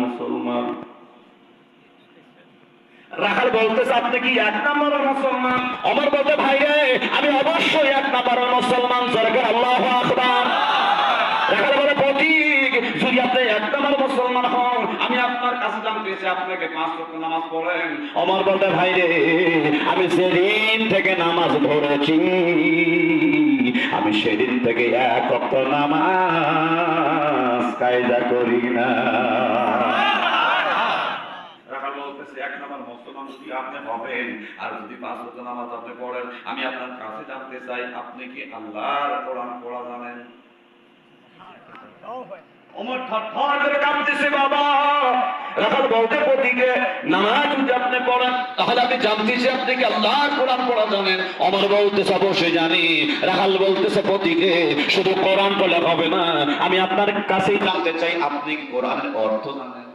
মুসলমান। রাখাল বলতেছে আপনি কি 1 নম্বরের মুসলমান? ওমর বলতে ভাই রে আমি অবশ্যই 1 নম্বরের মুসলমান। জোরে আল্লাহু আকবার। রাখাল বলে প্রতীক যদি আপনি 1 নম্বর মুসলমান হন আমি আপনার কাছে জানতে চাই আপনাকে 5 ওয়াক্ত নামাজ পড়েন। ওমর বলতে ভাই রে আমি সেদিন থেকে নামাজ ধরেছি আমি সেদিন থেকে 1 ওয়াক্ত নামাজ কায়দা করি না। এক নম্বর মুসলমান যদি আপনি হবেন আর যদি 5 ওয়াক্ত নামাজ আপনি পড়েন আমি আপনার কাছে জানতে চাই আপনি কি আল্লাহর কোরআন পড়া জানেন? ওমর থরথর করে কাঁপতেছে বাবা। রাখাল বলতে প্রতীকে নামাজ যদি আপনি পড়েন তাহলে আমি জানতে চাই আপনি কি আল্লাহর কোরআন পড়া জানেন? ওমর বলতেছে অবশ্যই জানি। রাখাল বলতেছে প্রতীকে শুধু কোরআন পড়লে হবে না আমি আপনার কাছেই জানতে চাই আপনি কি কোরআনের অর্থ জানেন?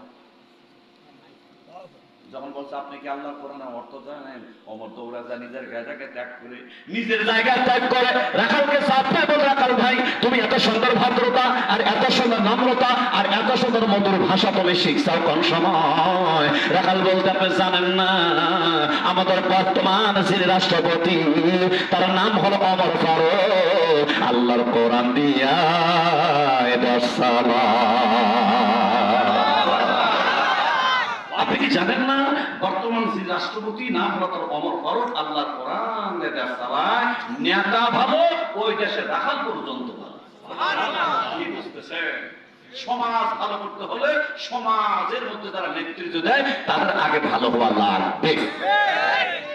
যখন বলছে আপনি কি আল্লাহর কোরআনের অর্থ জানেন ওমর দৌড়া যায় নিজের জায়গাকে ত্যাগ করে নিজের জায়গা ত্যাগ করে রাখালকে সাথে বলে রাখাল ভাই তুমি এত সুন্দর ভদ্রতা আর এত সুন্দর নম্রতা আর এত সুন্দর মধুর ভাষা তুমি শিখছাও কোন সময়? রাখাল বলতে আপনি জানেন না আমাদের বর্তমান যিনি রাষ্ট্রপতি তার নাম হলো ওমর ফারুক। আল্লাহর কোরআন দিয়া দেশ আপনি কি জানেন না বর্তমান যে রাষ্ট্রপতি নাম হলো তার ওমর ফারুক। আল্লাহর কোরআন দেশ চালায় নেতা ভালো ওই দেশের রাখাল পর্যন্ত ভালো। সুবহানাল্লাহ। কি বুঝতেছেন? সমাজ ভালো করতে হলে সমাজের মধ্যে যারা নেতৃত্ব দেয় তাদের আগে ভালো হওয়া লাগবে।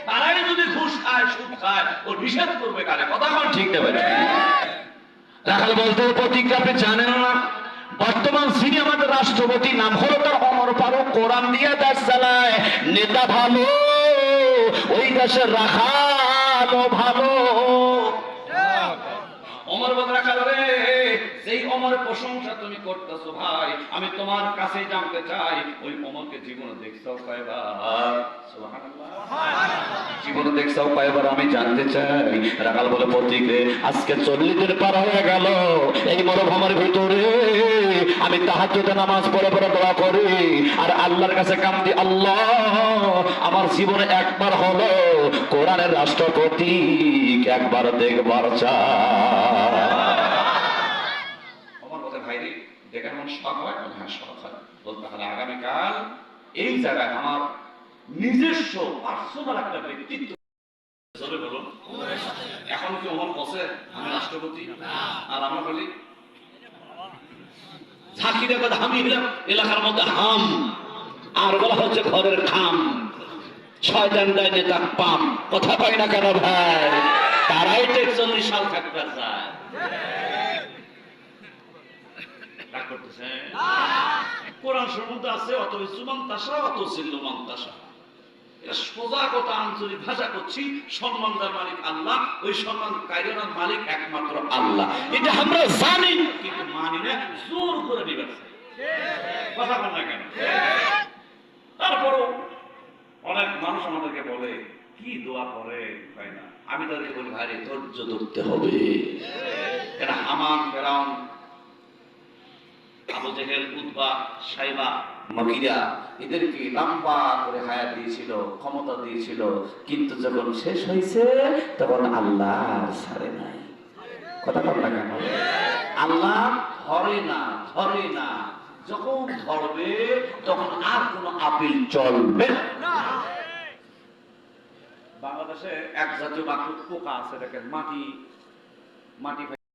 তারাই যদি ঘুষ খায় সুদ খায় ও নিষেধ করবে কারে? কথা কোন ঠিক দেবে? রাখাল বলতে প্রতিজ্ঞা আপনি জানেন না বর্তমান যিনি আমাদের রাষ্ট্রপতি নাম হলো তার ওমর ফারুক কোরআন দিয়ে দেশ চালায় নেতা ভালো ওই দেশের রাখালও ভালো। ওমর বলে রাখাল রে যেই ওমরের প্রশংসা তুমি করতেছো ভাই আমি তোমার কাছে জানতে চাই ওই ওমরকে জীবনে দেখছাও কয়বার? সুবহানাল্লাহ। জীবনে দেখছাও কয়বার আমি জানতে চাই। রাখাল বলে প্রতীক রে আজকে 40 দিন পার হয়ে গেল এই মরুভূমির ভিতরে আমি তাহাজ্জুদের নামাজ পড়ে পড়ে দোয়া করি আর আল্লাহর কাছে কান্দি আল্লাহ আমার জীবনে একবার হলো কোরআনের রাষ্ট্রপতি একবার দেখবার চাই। আমার কথা ভাই রে দেখে মন শখ হয়? হ্যাঁ শখ হয়। বলতে তাহলে আগামীকাল এই জায়গায় আমার নিজস্ব পার্সোনাল একটা ব্যক্তিত্ব বলুন এখন কি ওমর বসে আমি রাষ্ট্রপতি আর আমরা বলি ঝাঁকিরে কথা আমি এলাকার মধ্যে হাম আর বলা হচ্ছে ঘরের খাম শয়তান দেয় নেতা পাম। কথা কয় না কেন ভাই? তারাই ৪১ সাল থাকতে চায়। রাগ করতেছে কোরআন সম্বন্ধে আছে অত সুমন্তাসা অত সিল্লুমন্তাসা। সোজা কথা আঞ্চলিক ভাষা করছি সম্মানদার মালিক আল্লাহ ওই সম্মান কায়রানার মালিক একমাত্র আল্লাহ। এটা আমরা জানি কিন্তু মানি না জোর করে নিবেন। কথা বল না কেন? তারপরও অনেক মানুষ আমাদেরকে বলে কি দোয়া করে হয় না। আমি তাদেরকে বলি ভাই ধৈর্য ধরতে হবে। এরা হামান ফেরাউন আবু জেহেল উতবা সাইবা মগীরা এদেরকে লম্বা করে হায়াত দিয়েছিল ক্ষমতা দিয়েছিল কিন্তু যখন শেষ হয়েছে তখন আল্লাহ ছাড়ে নাই। কথা বল না কেন? আল্লাহ ধরে না যখন ধরবে তখন আর কোন আপিল চলবে না। বাংলাদেশে এক জাতীয় পোকা আছে দেখেন মাটি